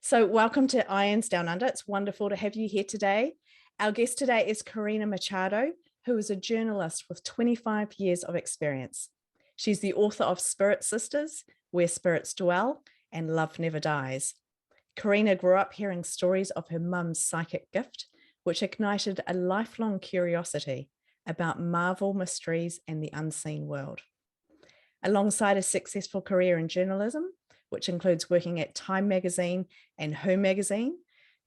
So welcome to IANDS Down Under. It's wonderful to have you here today. Our guest today is Karina Machado, who is a journalist with 25 years of experience. She's the author of Spirit Sisters, Where Spirits Dwell, and Love Never Dies. Karina grew up hearing stories of her mum's psychic gift, which ignited a lifelong curiosity about Marvel mysteries and the unseen world. Alongside a successful career in journalism, which includes working at Time magazine and Her magazine,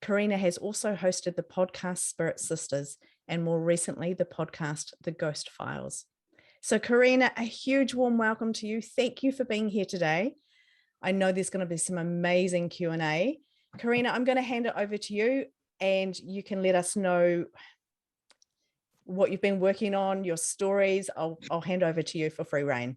Karina has also hosted the podcast Spirit Sisters and more recently the podcast The Ghost Files. So Karina, a huge warm welcome to you. Thank you for being here today. I know there's going to be some amazing Q&A. Karina, I'm going to hand it over to you and you can let us know what you've been working on, your stories. I'll hand over to you for free rein.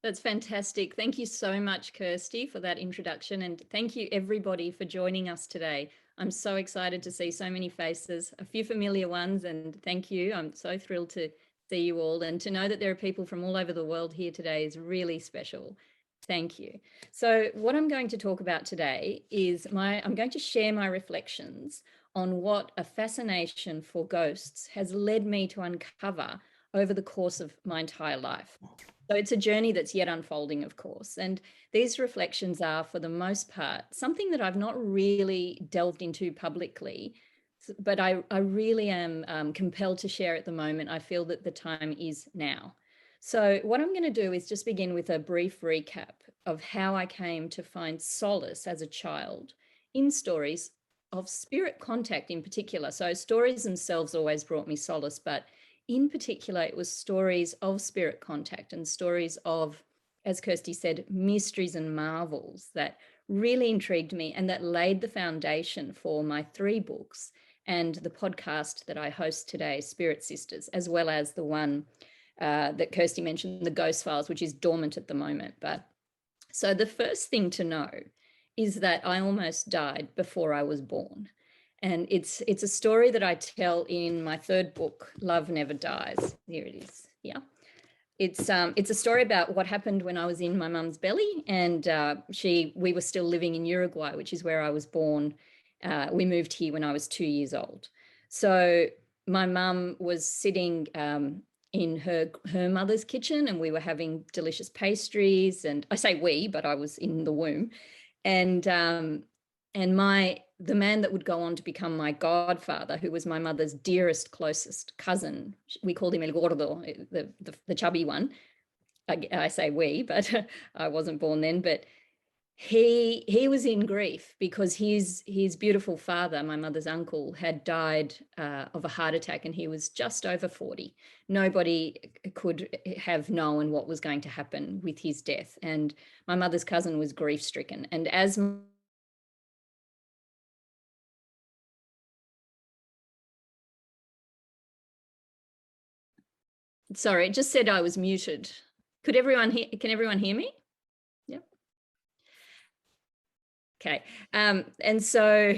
That's fantastic. Thank you so much, Kirsty, for that introduction. And thank you, everybody, for joining us today. I'm so excited to see so many faces, a few familiar ones, and thank you. I'm so thrilled to see you all. And to know that there are people from all over the world here today is really special. Thank you. So what I'm going to talk about today is I'm going to share my reflections on what a fascination for ghosts has led me to uncover over the course of my entire life. So it's a journey that's yet unfolding, of course. And these reflections are, for the most part, something that I've not really delved into publicly, but I really am compelled to share at the moment. I feel that the time is now. So what I'm going to do is just begin with a brief recap of how I came to find solace as a child in stories of spirit contact in particular. So stories themselves always brought me solace, but in particular, it was stories of spirit contact and stories of, as Kirsty said, mysteries and marvels that really intrigued me and that laid the foundation for my 3 books and the podcast that I host today, Spirit Sisters, as well as the one that Kirsty mentioned, The Ghost Files, which is dormant at the moment. But so the first thing to know is that I almost died before I was born. And it's a story that I tell in my 3rd book, Love Never Dies. Here it is. Yeah. It's a story about what happened when I was in my mum's belly, and we were still living in Uruguay, which is where I was born. We moved here when I was 2 years old. So my mum was sitting in her mother's kitchen, and we were having delicious pastries. And I say we, but I was in the womb. And the man that would go on to become my godfather, who was my mother's dearest, closest cousin, we called him El Gordo, the chubby one. I say we, but I wasn't born then. But he was in grief because his beautiful father, my mother's uncle, had died of a heart attack, and he was just over 40. Nobody could have known what was going to happen with his death. And my mother's cousin was grief-stricken. And as Sorry, it just said I was muted. Can everyone hear me? Yep. Okay. And so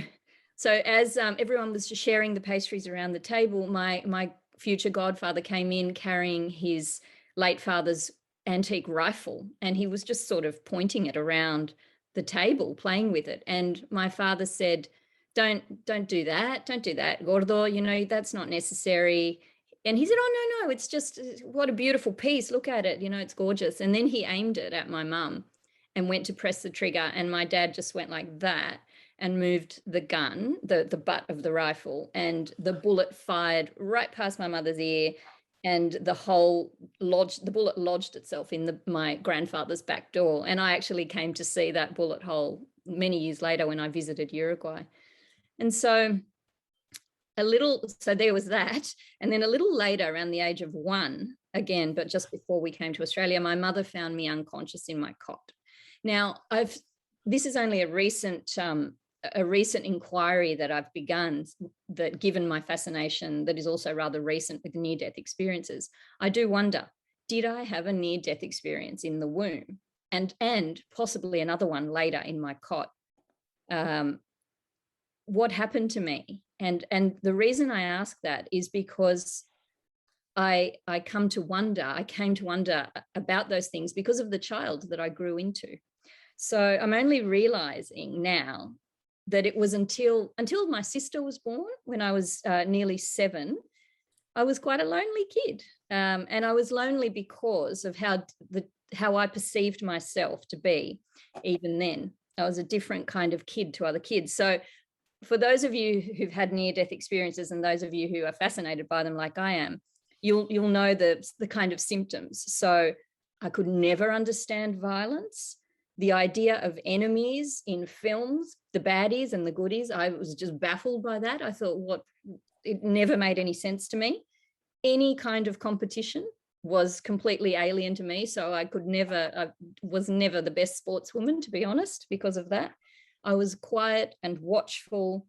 as everyone was just sharing the pastries around the table, my future godfather came in carrying his late father's antique rifle, and he was just sort of pointing it around the table, playing with it. And my father said, don't do that. Don't do that, Gordo, that's not necessary. And he said, oh, no, it's just, what a beautiful piece. Look at it. It's gorgeous. And then he aimed it at my mum and went to press the trigger. And my dad just went like that and moved the gun, the butt of the rifle. And the bullet fired right past my mother's ear. And the bullet lodged itself in my grandfather's back door. And I actually came to see that bullet hole many years later when I visited Uruguay. And so there was that. And then a little later, around the age of 1, again, but just before we came to Australia, my mother found me unconscious in my cot. Now, this is only a recent inquiry that I've begun, that given my fascination that is also rather recent with near-death experiences, I do wonder, did I have a near-death experience in the womb and possibly another one later in my cot? What happened to me? And the reason I ask that is because I came to wonder about those things because of the child that I grew into. So I'm only realizing now that it was until my sister was born, when I was nearly 7, I was quite a lonely kid. And I was lonely because of how I perceived myself to be. Even then, I was a different kind of kid to other kids. So for those of you who've had near-death experiences, and those of you who are fascinated by them like I am, you'll know the kind of symptoms. So I could never understand violence. The idea of enemies in films, the baddies and the goodies, I was just baffled by that. I thought, it never made any sense to me. Any kind of competition was completely alien to me. So I was never the best sportswoman, to be honest, because of that. I was quiet and watchful.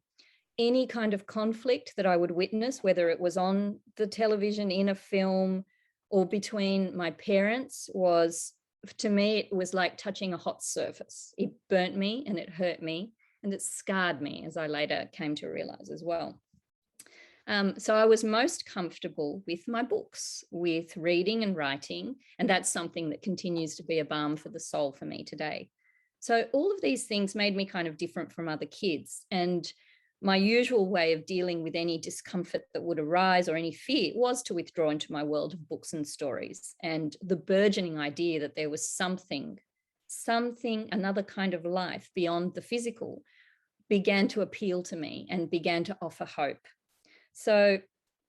Any kind of conflict that I would witness, whether it was on the television, in a film, or between my parents, was, to me, it was like touching a hot surface. It burnt me and it hurt me and it scarred me, as I later came to realize as well. So I was most comfortable with my books, with reading and writing, and that's something that continues to be a balm for the soul for me today. So all of these things made me kind of different from other kids. And my usual way of dealing with any discomfort that would arise or any fear was to withdraw into my world of books and stories. And the burgeoning idea that there was something, another kind of life beyond the physical, began to appeal to me and began to offer hope. So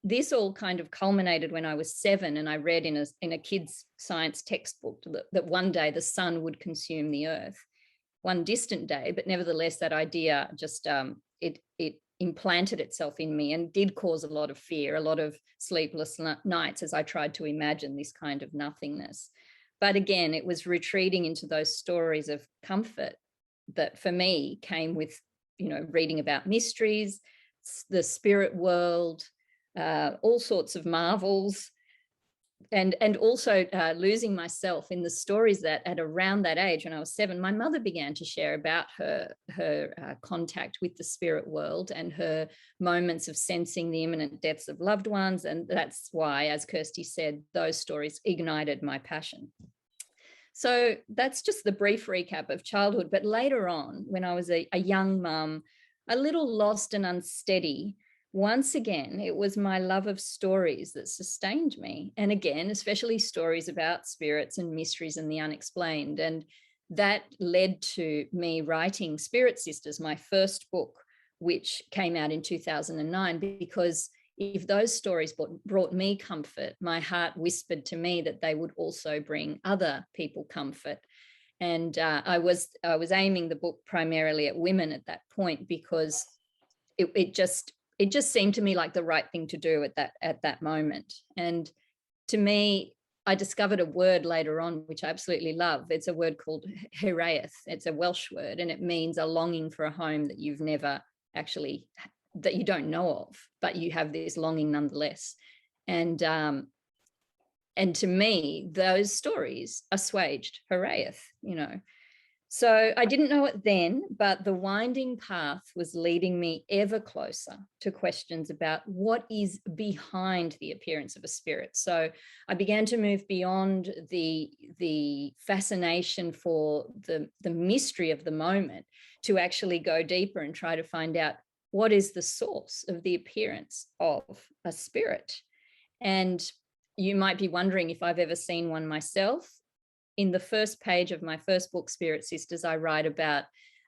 this all kind of culminated when I was 7, and I read in a kid's science textbook that one day the sun would consume the earth, one distant day, but nevertheless that idea just it implanted itself in me and did cause a lot of fear, a lot of sleepless nights as I tried to imagine this kind of nothingness. But again, it was retreating into those stories of comfort that for me came with, reading about mysteries, the spirit world, all sorts of marvels, and also losing myself in the stories that at around that age, when I was 7, my mother began to share about her contact with the spirit world and her moments of sensing the imminent deaths of loved ones. And that's why, as Kirsty said, those stories ignited my passion. So that's just the brief recap of childhood. But later on, when I was a young mum, a little lost and unsteady, once again, it was my love of stories that sustained me. And again, especially stories about spirits and mysteries and the unexplained. And that led to me writing Spirit Sisters, my first book, which came out in 2009, because if those stories brought me comfort, my heart whispered to me that they would also bring other people comfort. And I was aiming the book primarily at women at that point, because it just seemed to me like the right thing to do at that moment. And to me, I discovered a word later on, which I absolutely love. It's a word called hiraeth. It's a Welsh word, and it means a longing for a home that you've never actually, that you don't know of, but you have this longing nonetheless. And to me, those stories assuaged hiraeth, So I didn't know it then, but the winding path was leading me ever closer to questions about what is behind the appearance of a spirit. So I began to move beyond the fascination for the mystery of the moment to actually go deeper and try to find out what is the source of the appearance of a spirit. And you might be wondering if I've ever seen one myself. In the first page of my first book, Spirit Sisters, I write about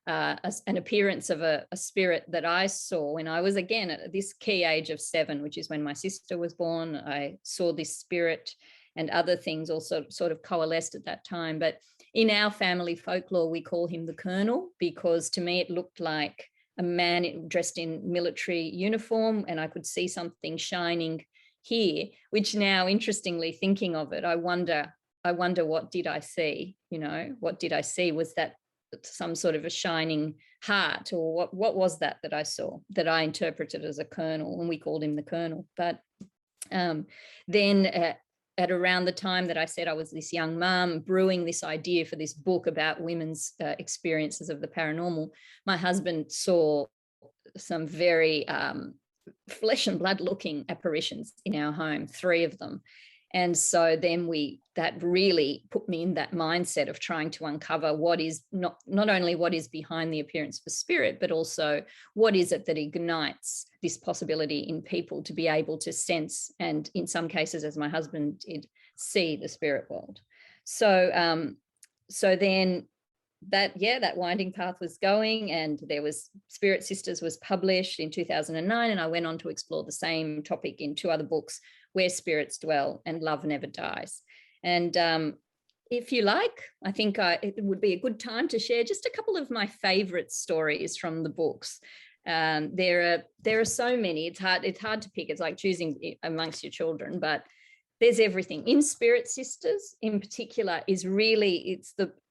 an appearance of a spirit that I saw when I was, again, at this key age of 7, which is when my sister was born. I saw this spirit, and other things also sort of coalesced at that time. But in our family folklore, we call him the Colonel, because to me it looked like a man dressed in military uniform, and I could see something shining here, which now, interestingly, thinking of it, I wonder, what did I see? What did I see? Was that some sort of a shining heart, or what was that I saw, that I interpreted as a colonel, and we called him the Colonel? But then at around the time that I said I was this young mum brewing this idea for this book about women's experiences of the paranormal, my husband saw some very flesh and blood looking apparitions in our home, 3 of them. And so then that really put me in that mindset of trying to uncover what is not only what is behind the appearance of a spirit, but also what is it that ignites this possibility in people to be able to sense, and in some cases, as my husband did, see the spirit world. So then that winding path was going, and there was Spirit Sisters was published in 2009, and I went on to explore the same topic in 2 other books, Where Spirits Dwell and Love Never Dies. And if you like, I think it would be a good time to share just a couple of my favorite stories from the books. There are so many. It's hard to pick. It's like choosing amongst your children, but there's everything. In Spirit Sisters in particular is really,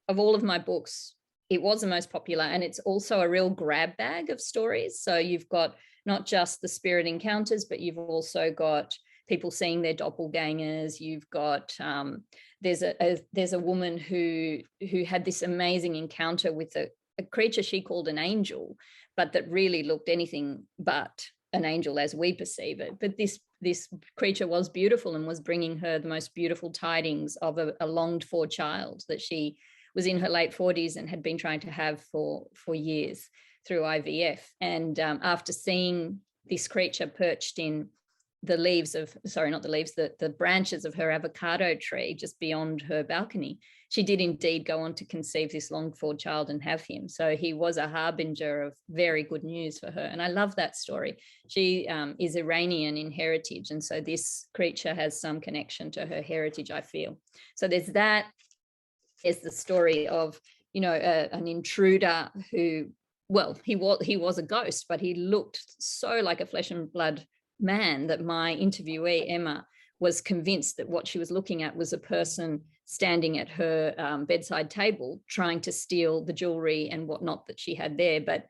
of all of my books, it was the most popular, and it's also a real grab bag of stories. So you've got not just the spirit encounters, but you've also got people seeing their doppelgangers. You've got there's a woman who had this amazing encounter with a creature she called an angel, but that really looked anything but an angel as we perceive it. But this creature was beautiful and was bringing her the most beautiful tidings of a longed for child that she was in her late 40s and had been trying to have for years through IVF. And after seeing this creature perched in the branches of her avocado tree just beyond her balcony, she did indeed go on to conceive this longed for child and have him. So he was a harbinger of very good news for her. And I love that story. She is Iranian in heritage. And so this creature has some connection to her heritage, I feel. So there's that. There's the story of, an intruder who, well, he was a ghost, but he looked so like a flesh and blood man that my interviewee, Emma, was convinced that what she was looking at was a person standing at her bedside table trying to steal the jewelry and whatnot that she had there. But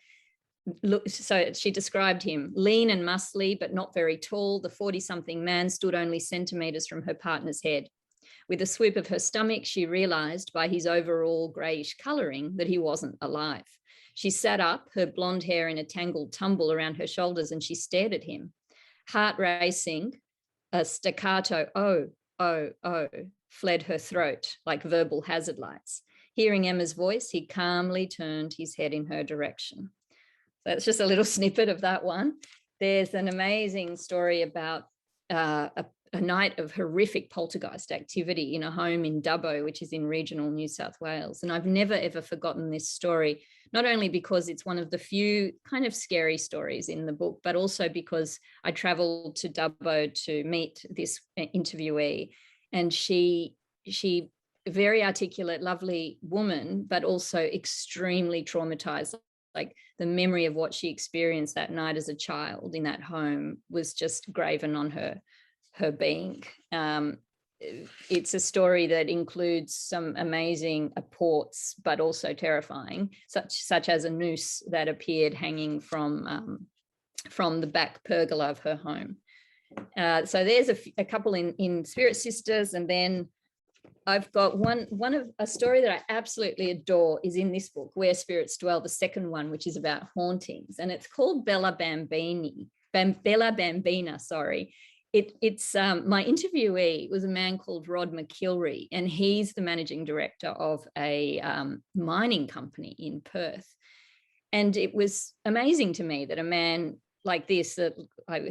look, so she described him lean and muscly, but not very tall. The 40-something man stood only centimeters from her partner's head. With a swoop of her stomach, she realized by his overall grayish coloring that he wasn't alive. She sat up, her blonde hair in a tangled tumble around her shoulders, and she stared at him. Heart racing, a staccato, oh, oh, oh, fled her throat like verbal hazard lights. Hearing Emma's voice, he calmly turned his head in her direction. That's just a little snippet of that one. There's an amazing story about a night of horrific poltergeist activity in a home in Dubbo, which is in regional New South Wales. And I've never, ever forgotten this story, not only because it's one of the few kind of scary stories in the book, but also because I traveled to Dubbo to meet this interviewee. And she very articulate, lovely woman, but also extremely traumatized. Like the memory of what she experienced that night as a child in that home was just graven on her being. It's a story that includes some amazing apports, but also terrifying, such as a noose that appeared hanging from the back pergola of her home. So there's a couple in Spirit Sisters, and then I've got a story that I absolutely adore is in this book, Where Spirits Dwell, the second one, which is about hauntings, and it's called Bella Bambina, sorry. It's my interviewee was a man called Rod McKilry, and he's the managing director of a mining company in Perth. And it was amazing to me that a man like this,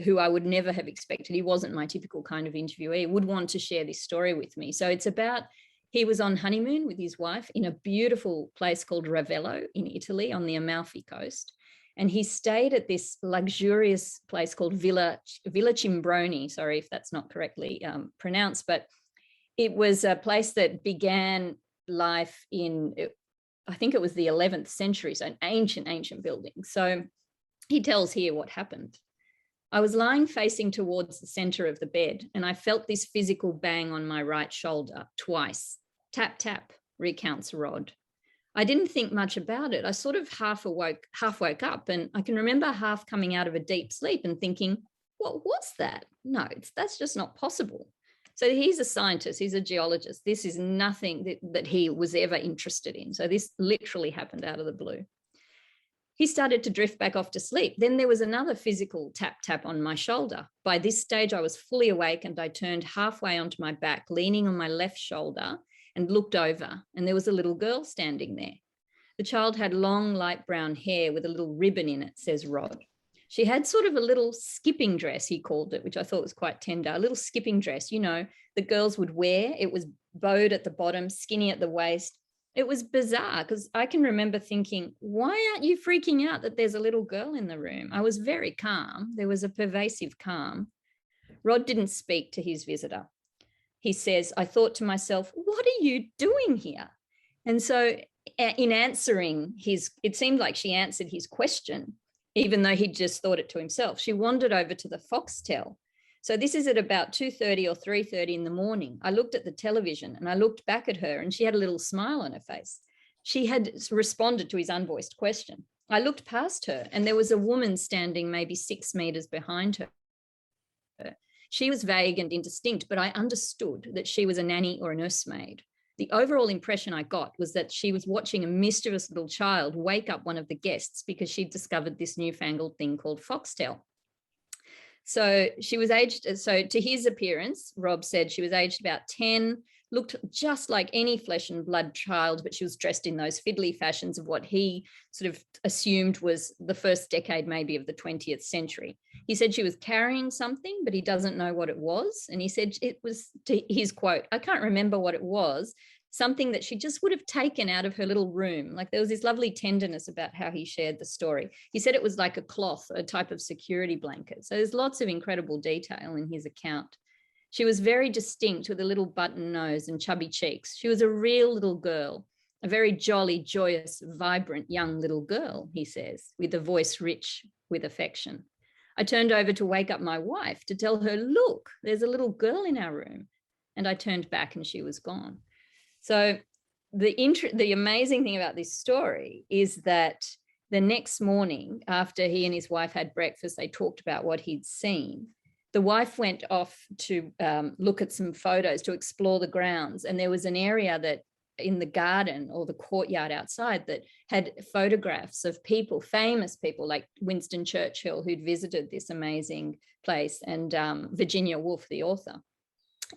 who I would never have expected, he wasn't my typical kind of interviewee, would want to share this story with me. So it's about, he was on honeymoon with his wife in a beautiful place called Ravello in Italy on the Amalfi Coast. And he stayed at this luxurious place called Villa Cimbroni. Sorry if that's not correctly pronounced, but it was a place that began life in, I think it was the 11th century, so an ancient building. So he tells here what happened. I was lying facing towards the center of the bed, and I felt this physical bang on my right shoulder twice. Tap, tap, recounts Rod. I didn't think much about it. I sort of half woke up, and I can remember half coming out of a deep sleep and thinking, well, what's that? No, that's just not possible. So he's a scientist, he's a geologist. This is nothing that he was ever interested in. So this literally happened out of the blue. He started to drift back off to sleep. Then there was another physical tap, tap on my shoulder. By this stage, I was fully awake and I turned halfway onto my back, leaning on my left shoulder, and looked over, and there was a little girl standing there. The child had long, light brown hair with a little ribbon in it, says Rod. She had sort of a little skipping dress, he called it, which I thought was quite tender, a little skipping dress, you know, the girls would wear. It was bowed at the bottom, skinny at the waist. It was bizarre because I can remember thinking, why aren't you freaking out that there's a little girl in the room? I was very calm. There was a pervasive calm. Rod didn't speak to his visitor. He says, I thought to myself, what are you doing here? And so in answering it seemed like she answered his question, even though he'd just thought it to himself. She wandered over to the foxtel. So this is at about 2:30 or 3:30 in the morning. I looked at the television and I looked back at her and she had a little smile on her face. She had responded to his unvoiced question. I looked past her and there was a woman standing maybe 6 meters behind her. She was vague and indistinct, but I understood that she was a nanny or a nursemaid. The overall impression I got was that she was watching a mischievous little child wake up one of the guests because she'd discovered this newfangled thing called foxtel. So she was aged, so to his appearance, Rob said she was aged about 10, looked just like any flesh and blood child, but she was dressed in those fiddly fashions of what he sort of assumed was the first decade maybe of the 20th century. He said she was carrying something, but he doesn't know what it was. And he said it was, to his quote, I can't remember what it was, something that she just would have taken out of her little room. Like there was this lovely tenderness about how he shared the story. He said it was like a cloth, a type of security blanket. So there's lots of incredible detail in his account. She was very distinct with a little button nose and chubby cheeks. She was a real little girl, a very jolly, joyous, vibrant young little girl, he says, with a voice rich with affection. I turned over to wake up my wife to tell her, look, there's a little girl in our room. And I turned back and she was gone. So the amazing thing about this story is that the next morning, after he and his wife had breakfast, they talked about what he'd seen. The wife went off to look at some photos to explore the grounds. And there was an area that in the garden or the courtyard outside that had photographs of people, famous people like Winston Churchill, who'd visited this amazing place, and Virginia Woolf, the author.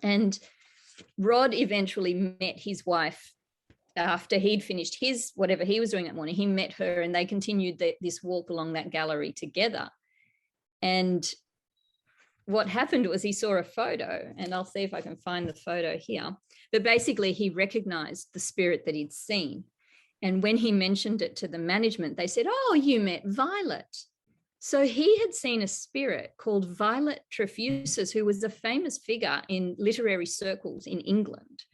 And Rod eventually met his wife after he'd finished his whatever he was doing that morning. He met her and they continued this walk along that gallery together. And what happened was he saw a photo, and I'll see if I can find the photo here. But basically, he recognized the spirit that he'd seen. And when he mentioned it to the management, they said, oh, you met Violet. So he had seen a spirit called Violet Trefusis, who was a famous figure in literary circles in England,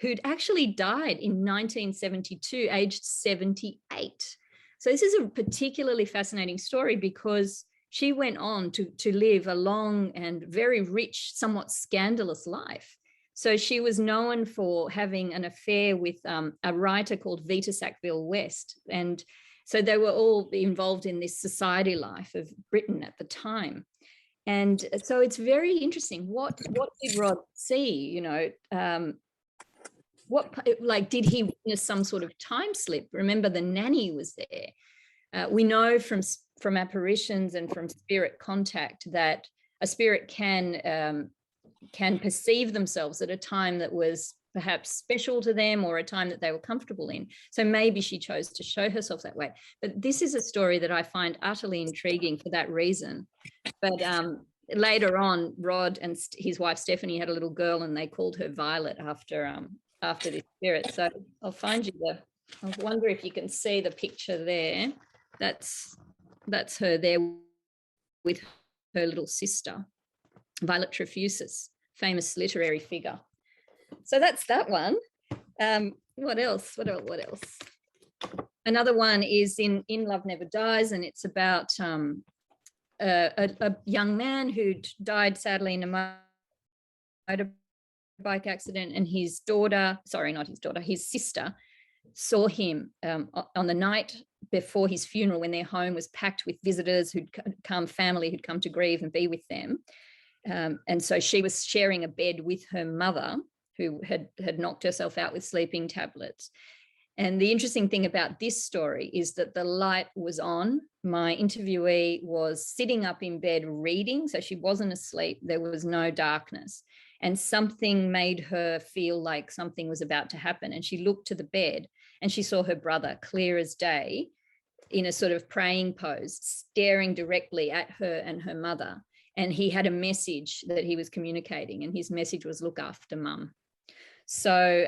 who'd actually died in 1972, aged 78. So this is a particularly fascinating story because she went on to live a long and very rich, somewhat scandalous life. So she was known for having an affair with a writer called Vita Sackville-West. And so they were all involved in this society life of Britain at the time. And so it's very interesting. What did Rod see? You know, did he witness some sort of time slip? Remember, the nanny was there. We know from apparitions and from spirit contact that a spirit can perceive themselves at a time that was perhaps special to them or a time that they were comfortable in. So maybe she chose to show herself that way. But this is a story that I find utterly intriguing for that reason. But later on, Rod and his wife Stephanie had a little girl and they called her Violet after this spirit. So I'll find you I wonder if you can see the picture there. That's her there with her little sister, Violet Trefusis, famous literary figure. So that's that one. What else? Another one is in Love Never Dies, and it's about a young man who'd died sadly in a motorbike accident, and his sister saw him on the night before his funeral when their home was packed with visitors family who'd come to grieve and be with them. And so she was sharing a bed with her mother, who had knocked herself out with sleeping tablets. And the interesting thing about this story is that the light was on. My interviewee was sitting up in bed reading, so she wasn't asleep. There was no darkness. And something made her feel like something was about to happen. And she looked to the bed and she saw her brother, clear as day, in a sort of praying pose, staring directly at her and her mother. And he had a message that he was communicating, and his message was, look after mum. So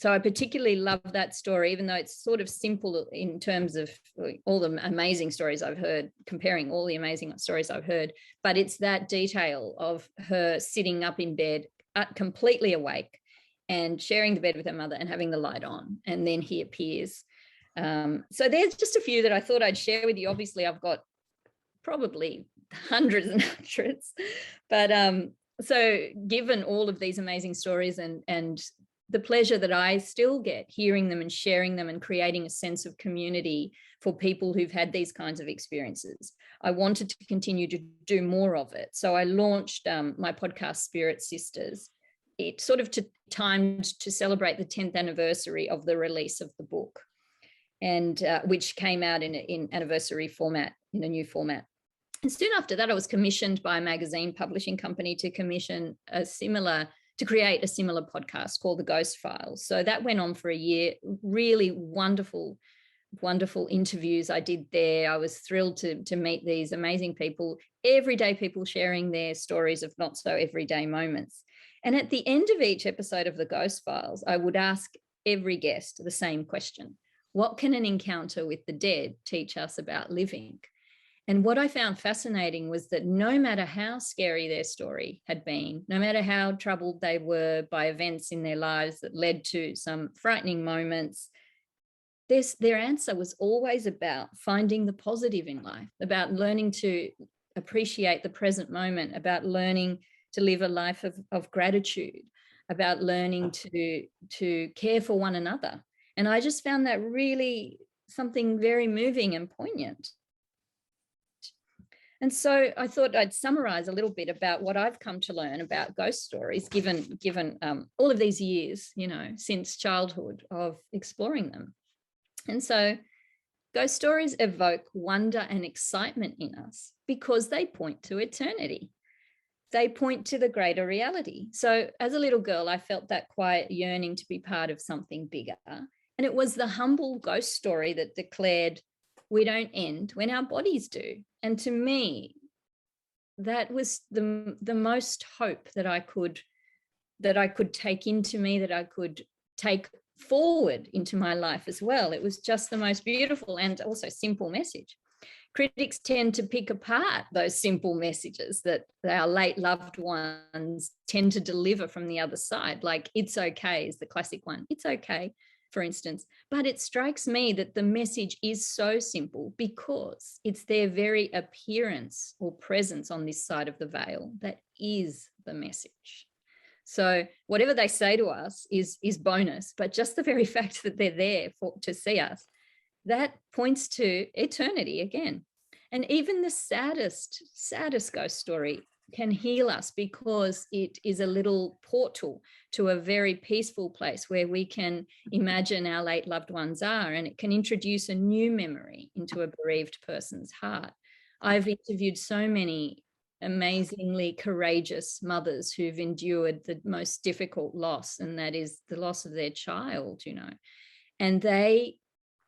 I particularly love that story, even though it's sort of simple in terms of all the amazing stories I've heard, comparing all the amazing stories I've heard. But it's that detail of her sitting up in bed, completely awake, and sharing the bed with her mother and having the light on. And then he appears. So there's just a few that I thought I'd share with you. Obviously, I've got probably hundreds and hundreds, but so given all of these amazing stories and the pleasure that I still get hearing them and sharing them and creating a sense of community for people who've had these kinds of experiences, I wanted to continue to do more of it. So I launched my podcast, Spirit Sisters. It sort of timed to celebrate the 10th anniversary of the release of the book, and which came out in anniversary format, in a new format. And soon after that, I was commissioned by a magazine publishing company to create a similar podcast called The Ghost Files. So that went on for a year. Really wonderful, wonderful interviews I did there. I was thrilled to meet these amazing people, everyday people sharing their stories of not so everyday moments. And at the end of each episode of The Ghost Files, I would ask every guest the same question: what can an encounter with the dead teach us about living? And what I found fascinating was that no matter how scary their story had been, no matter how troubled they were by events in their lives that led to some frightening moments, their answer was always about finding the positive in life, about learning to appreciate the present moment, about learning to live a life of gratitude, about learning to care for one another. And I just found that really something very moving and poignant. And so I thought I'd summarize a little bit about what I've come to learn about ghost stories, given all of these years, since childhood of exploring them. And so ghost stories evoke wonder and excitement in us because they point to eternity. They point to the greater reality. So as a little girl, I felt that quiet yearning to be part of something bigger. And it was the humble ghost story that declared, we don't end when our bodies do. And to me, that was the most hope that I could take into me, that I could take forward into my life as well. It was just the most beautiful and also simple message. Critics tend to pick apart those simple messages that our late loved ones tend to deliver from the other side, like "it's okay" is the classic one. It's okay, for instance. But it strikes me that the message is so simple because it's their very appearance or presence on this side of the veil that is the message. So whatever they say to us is bonus, but just the very fact that they're there to see us, that points to eternity again. And even the saddest ghost story can heal us because it is a little portal to a very peaceful place where we can imagine our late loved ones are, and it can introduce a new memory into a bereaved person's heart. I've interviewed so many amazingly courageous mothers who've endured the most difficult loss, and that is the loss of their child, and they,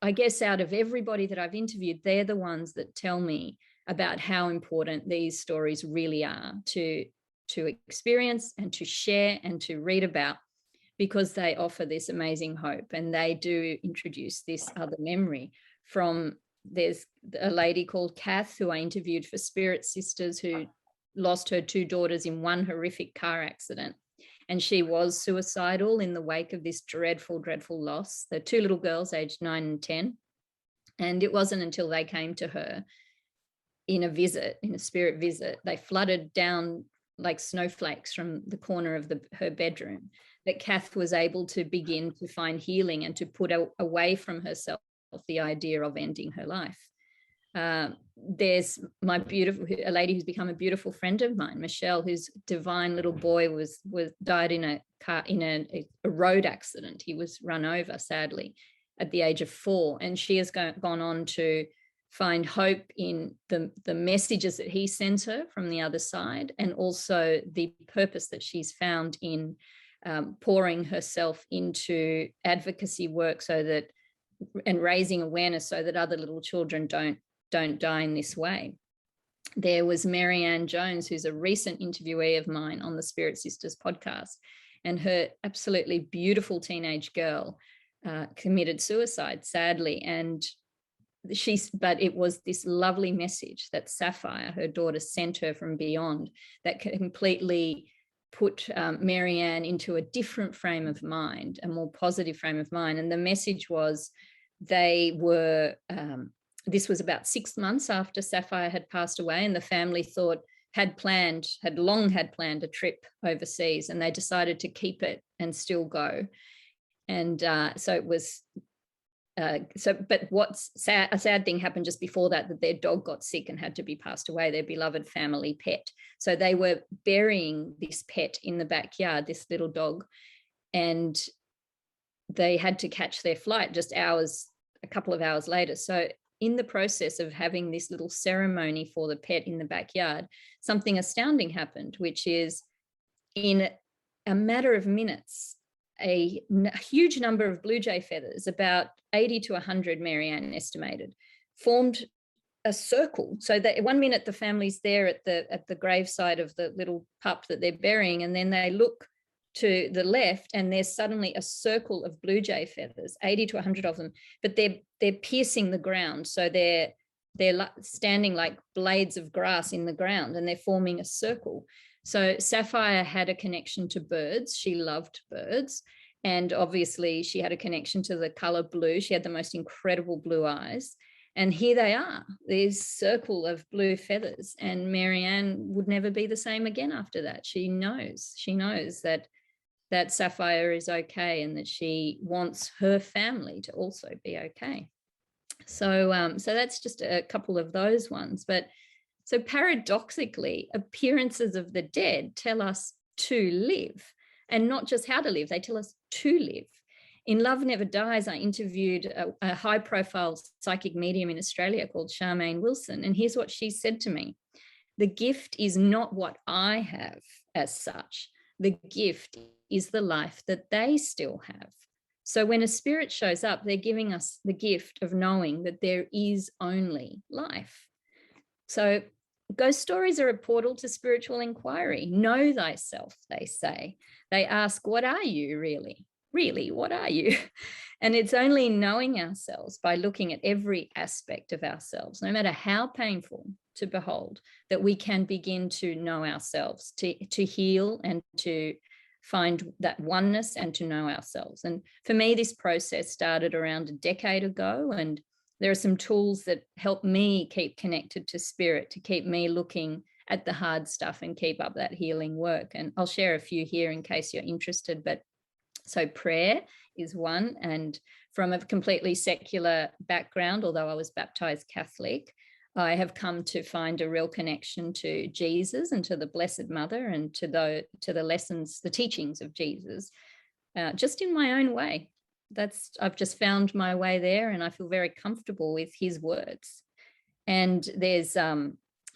I guess, out of everybody that I've interviewed, they're the ones that tell me about how important these stories really are to experience and to share and to read about, because they offer this amazing hope, and they do introduce this other memory from. There's a lady called Kath who I interviewed for Spirit Sisters, who lost her 2 daughters in one horrific car accident. And she was suicidal in the wake of this dreadful, dreadful loss. They're 2 little girls, aged 9 and 10. And it wasn't until they came to her in a spirit visit, they flooded down like snowflakes from the corner of her bedroom, that Kath was able to begin to find healing and to put away from herself the idea of ending her life. There's a lady who's become a beautiful friend of mine, Michelle, whose divine little boy died in a road accident. He was run over, sadly, at the age of 4. And she has gone on to find hope in the messages that he sends her from the other side, and also the purpose that she's found in pouring herself into advocacy work and raising awareness so that other little children don't die in this way. There was Marianne Jones, who's a recent interviewee of mine on the Spirit Sisters podcast, and her absolutely beautiful teenage girl committed suicide, sadly. But it was this lovely message that Sapphire, her daughter, sent her from beyond that completely put Marianne into a different frame of mind, a more positive frame of mind. And the message was this was about 6 months after Sapphire had passed away, and the family had long planned a trip overseas, and they decided to keep it and still go. And so it was, but a sad thing happened just before that their dog got sick and had to be passed away, their beloved family pet. So they were burying this pet in the backyard, this little dog, and they had to catch their flight just a couple of hours later. So in the process of having this little ceremony for the pet in the backyard, something astounding happened, which is in a matter of minutes, a huge number of blue jay feathers, about 80 to 100, Marianne estimated, formed a circle. So that 1 minute the family's there at the graveside of the little pup that they're burying, and then they look to the left and there's suddenly a circle of blue jay feathers, 80 to 100 of them, but they're piercing the ground. So they're standing like blades of grass in the ground, and they're forming a circle. So Sapphire had a connection to birds. She loved birds. And obviously she had a connection to the color blue. She had the most incredible blue eyes. And here they are, this circle of blue feathers. And Marianne would never be the same again after that. She knows that Sapphire is okay, and that she wants her family to also be okay. So that's just a couple of those ones. But so paradoxically, appearances of the dead tell us to live, and not just how to live, they tell us to live. In Love Never Dies, I interviewed a high-profile psychic medium in Australia called Charmaine Wilson, and here's what she said to me. The gift is not what I have as such. The gift is the life that they still have. So when a spirit shows up, they're giving us the gift of knowing that there is only life. So ghost stories are a portal to spiritual inquiry. Know thyself, they say. They ask, what are you really? Really, what are you? And it's only knowing ourselves by looking at every aspect of ourselves, no matter how painful to behold, that we can begin to know ourselves, to heal and to find that oneness and to know ourselves. And for me, this process started around a decade ago, and there are some tools that help me keep connected to spirit, to keep me looking at the hard stuff and keep up that healing work. And I'll share a few here in case you're interested. But so prayer is one, and from a completely secular background, although I was baptized Catholic, I have come to find a real connection to Jesus and to the Blessed Mother and to the lessons, the teachings of Jesus, just in my own way. I've just found my way there, and I feel very comfortable with his words. And there's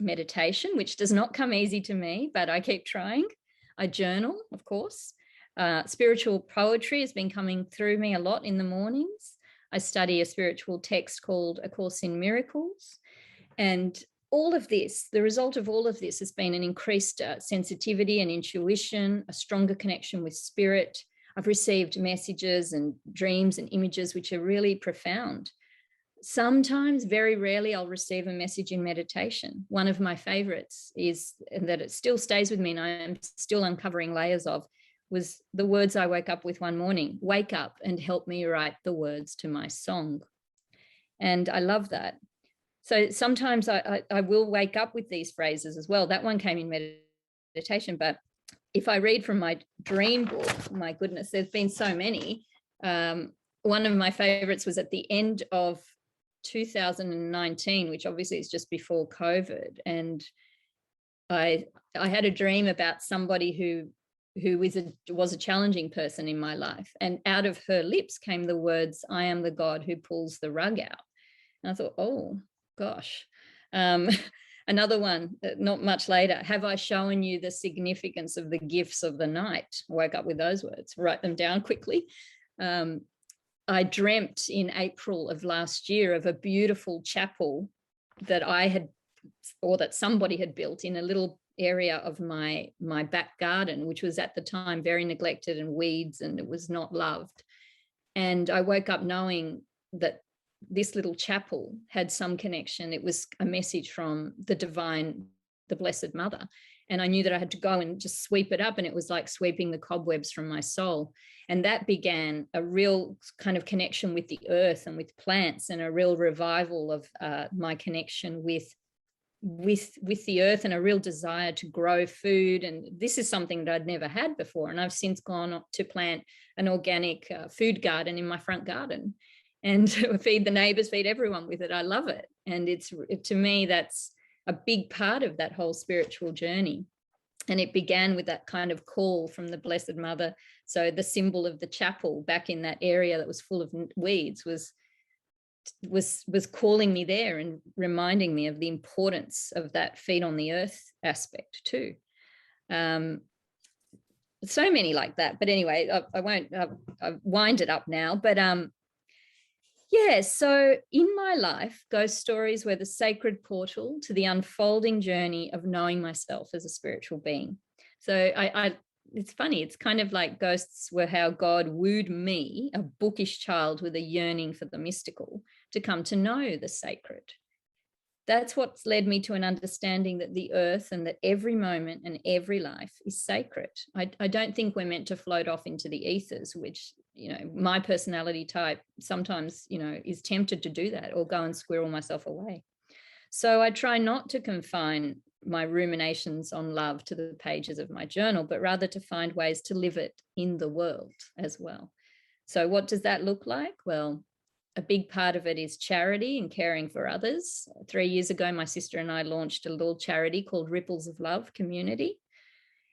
meditation, which does not come easy to me, but I keep trying. I journal, of course. Spiritual poetry has been coming through me a lot in the mornings. I study a spiritual text called A Course in Miracles. And all of this, the result of all of this has been an increased sensitivity and intuition, a stronger connection with spirit. I've received messages and dreams and images which are really profound. Sometimes, very rarely, I'll receive a message in meditation. One of my favorites is, and that it still stays with me and I am still uncovering layers of, was the words I woke up with one morning: wake up and help me write the words to my song. And I love that. So sometimes I will wake up with these phrases as well. That one came in meditation, but if I read from my dream book, my goodness, there's been so many. One of my favorites was at the end of 2019, which obviously is just before COVID. And I had a dream about somebody who was a challenging person in my life. And out of her lips came the words, "I am the God who pulls the rug out." And I thought, oh gosh. Another one, not much later, "Have I shown you the significance of the gifts of the night?" I woke up with those words, write them down quickly. I dreamt in April of last year of a beautiful chapel that I had, or that somebody had built in a little area of my back garden, which was at the time very neglected and weeds, and it was not loved. And I woke up knowing that this little chapel had some connection. It was a message from the divine, the Blessed Mother. And I knew that I had to go and just sweep it up. And it was like sweeping the cobwebs from my soul. And that began a real kind of connection with the earth and with plants, and a real revival of my connection with the earth, and a real desire to grow food. And this is something that I'd never had before. And I've since gone to plant an organic food garden in my front garden, and feed the neighbors, feed everyone with it. I love it. And to me, that's a big part of that whole spiritual journey. And it began with that kind of call from the Blessed Mother. So the symbol of the chapel back in that area that was full of weeds was calling me there and reminding me of the importance of that feet on the earth aspect too. So many like that. But anyway, I won't wind it up now. But yeah, so in my life, ghost stories were the sacred portal to the unfolding journey of knowing myself as a spiritual being. So it's funny, it's kind of like ghosts were how God wooed me, a bookish child with a yearning for the mystical, to come to know the sacred. That's what's led me to an understanding that the earth and that every moment and every life is sacred. I don't think we're meant to float off into the ethers, which, my personality type sometimes, is tempted to do that, or go and squirrel myself away. So I try not to confine my ruminations on love to the pages of my journal, but rather to find ways to live it in the world as well. So what does that look like? Well, a big part of it is charity and caring for others. 3 years ago, my sister and I launched a little charity called Ripples of Love Community.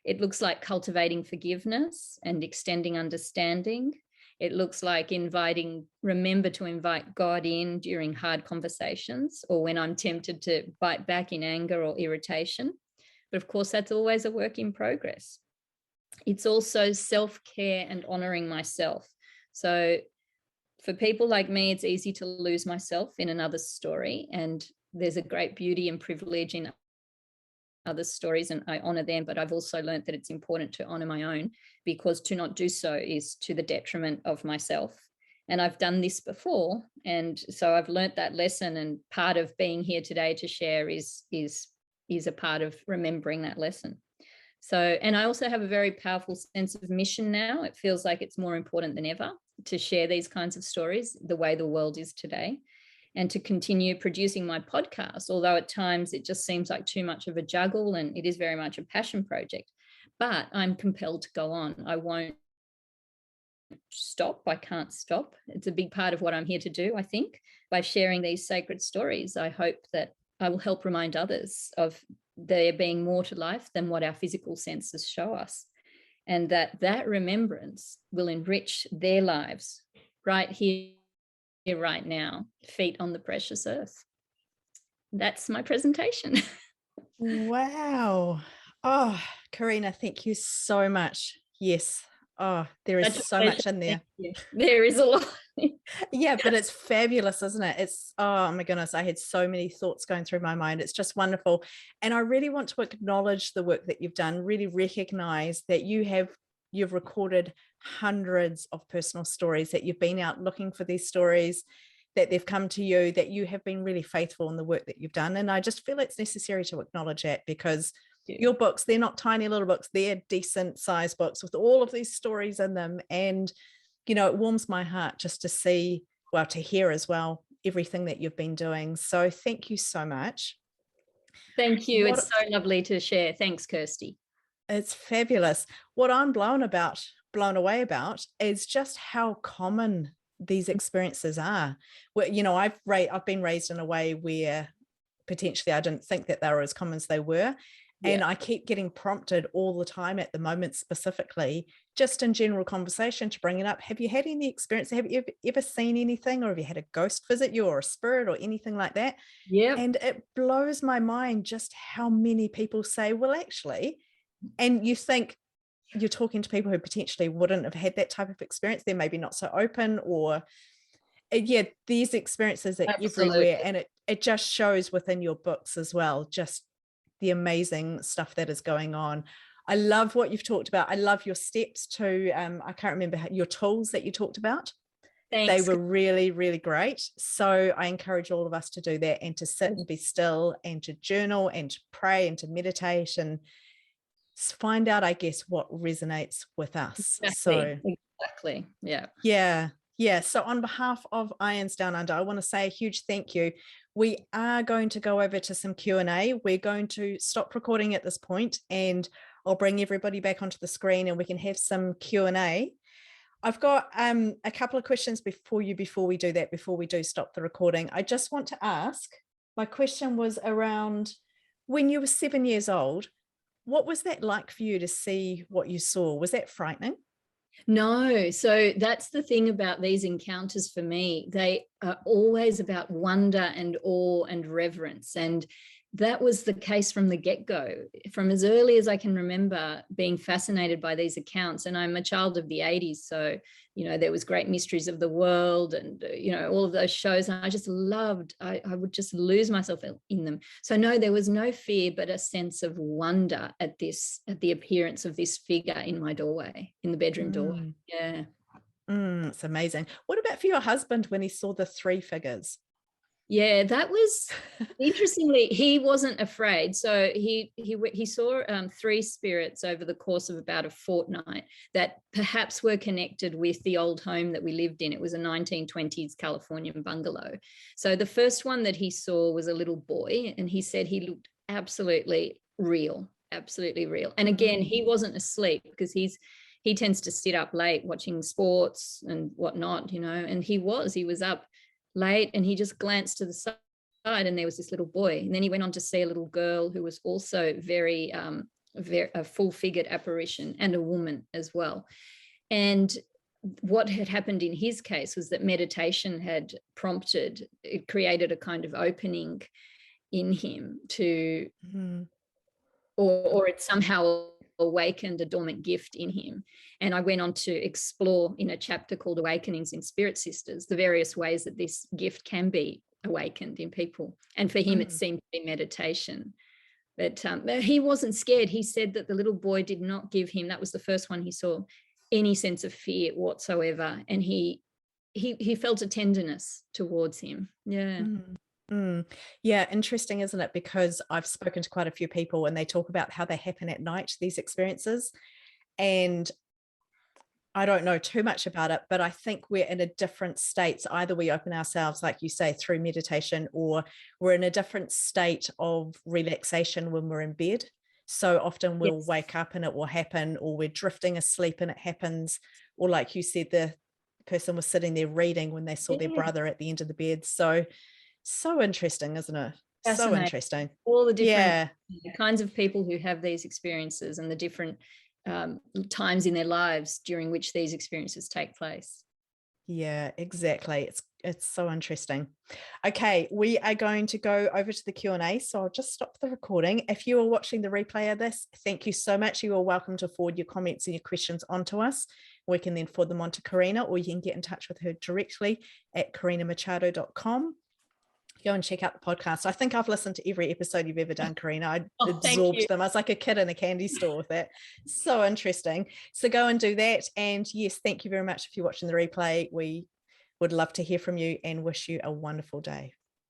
It looks like cultivating forgiveness and extending understanding. It looks like remember to invite God in during hard conversations, or when I'm tempted to bite back in anger or irritation. But of course, that's always a work in progress. It's also self-care and honoring myself. So for people like me, it's easy to lose myself in another's story, and there's a great beauty and privilege in other stories, and I honor them, but I've also learned that it's important to honor my own, because to not do so is to the detriment of myself. And I've done this before, and so I've learned that lesson, and part of being here today to share is a part of remembering that lesson. So, and I also have a very powerful sense of mission now. It feels like it's more important than ever to share these kinds of stories the way the world is today, and to continue producing my podcast, although at times it just seems like too much of a juggle, and it is very much a passion project. But I'm compelled to go on. I won't stop. I can't stop. It's a big part of what I'm here to do, I think. By sharing these sacred stories, I hope that I will help remind others of there being more to life than what our physical senses show us, and that remembrance will enrich their lives right here, right now, feet on the precious earth. That's my presentation. Wow. Oh, Karina, thank you so much. Yes. Oh, there is so much in there. There is a lot. Yeah, but it's fabulous, isn't it? It's, oh my goodness, I had so many thoughts going through my mind. It's just wonderful. And I really want to acknowledge the work that you've done, really recognize that you've recorded hundreds of personal stories, that you've been out looking for these stories, that they've come to you, that you have been really faithful in the work that you've done. And I just feel it's necessary to acknowledge that, because your books, they're not tiny little books, they're decent sized books with all of these stories in them. And, it warms my heart just to see, well, to hear as well, everything that you've been doing. So thank you so much. Thank you. It's so lovely to share. Thanks, Kirsty. It's fabulous. What I'm blown away about is just how common these experiences are. Well, I've been raised in a way where potentially I didn't think that they were as common as they were. And I keep getting prompted all the time at the moment, specifically, just in general conversation, to bring it up. Have you had any experience? Have you ever seen anything, or have you had a ghost visit you, or a spirit, or anything like that? Yeah. And it blows my mind just how many people say, well, actually, and you think you're talking to people who potentially wouldn't have had that type of experience. They're maybe not so open, or yeah, these experiences are everywhere. And it just shows within your books as well, just the amazing stuff that is going on. I love what you've talked about. I love your steps too. I can't remember your tools that you talked about. Thanks. They were really, really great. So I encourage all of us to do that, and to sit and be still, and to journal, and to pray, and to meditate, and find out, I guess, what resonates with us. Exactly. Yeah. Yeah. Yeah. So on behalf of IANDS Down Under, I want to say a huge thank you. We are going to go over to some Q&A. We're going to stop recording at this point, and I'll bring everybody back onto the screen, and we can have some Q&A. I've got a couple of questions before we do that, before we do stop the recording. I just want to ask, my question was around when you were 7 years old, what was that like for you to see what you saw? Was that frightening? No. So that's the thing about these encounters for me. They are always about wonder and awe and reverence. And that was the case from the get-go, from as early as I can remember being fascinated by these accounts. And I'm a child of the 80s. So, there was Great Mysteries of the World and, all of those shows. And I just loved, I would just lose myself in them. So no, there was no fear, but a sense of wonder at the appearance of this figure in my doorway, in the bedroom doorway. Yeah. It's amazing. What about for your husband when he saw the three figures? Yeah, that was interestingly, he wasn't afraid. So he saw three spirits over the course of about a fortnight that perhaps were connected with the old home that we lived in. It was a 1920s Californian bungalow. So the first one that he saw was a little boy, and he said he looked absolutely real. And again, he wasn't asleep, because he tends to sit up late watching sports and whatnot, and he was up late, and he just glanced to the side, and there was this little boy. And then he went on to see a little girl who was also very a full-figured apparition, and a woman as well. And what had happened in his case was that meditation had it created a kind of opening in him to or it somehow awakened a dormant gift in him. And I went on to explore in a chapter called Awakenings in Spirit Sisters the various ways that this gift can be awakened in people. And for him, it seemed to be meditation. But he wasn't scared. He said that the little boy did not give him, that was the first one he saw, any sense of fear whatsoever. And he felt a tenderness towards him. Yeah. Yeah, interesting, isn't it? Because I've spoken to quite a few people, and they talk about how they happen at night, these experiences. And I don't know too much about it, but I think we're in a different state. So either we open ourselves, like you say, through meditation, or we're in a different state of relaxation when we're in bed. So often we'll wake up and it will happen, or we're drifting asleep and it happens. Or like you said, the person was sitting there reading when they saw their brother at the end of the bed. So interesting, isn't it? So interesting. All the different kinds of people who have these experiences, and the different times in their lives during which these experiences take place. Yeah, exactly. It's so interesting. Okay, we are going to go over to the Q&A. So I'll just stop the recording. If you are watching the replay of this, thank you so much. You are welcome to forward your comments and your questions onto us. We can then forward them on to Karina, or you can get in touch with her directly at karinamachado.com. Go and check out the podcast. I think I've listened to every episode you've ever done, Karina. I absorbed them. I was like a kid in a candy store with it. So interesting. So go and do that. And yes, thank you very much if you're watching the replay. We would love to hear from you, and wish you a wonderful day.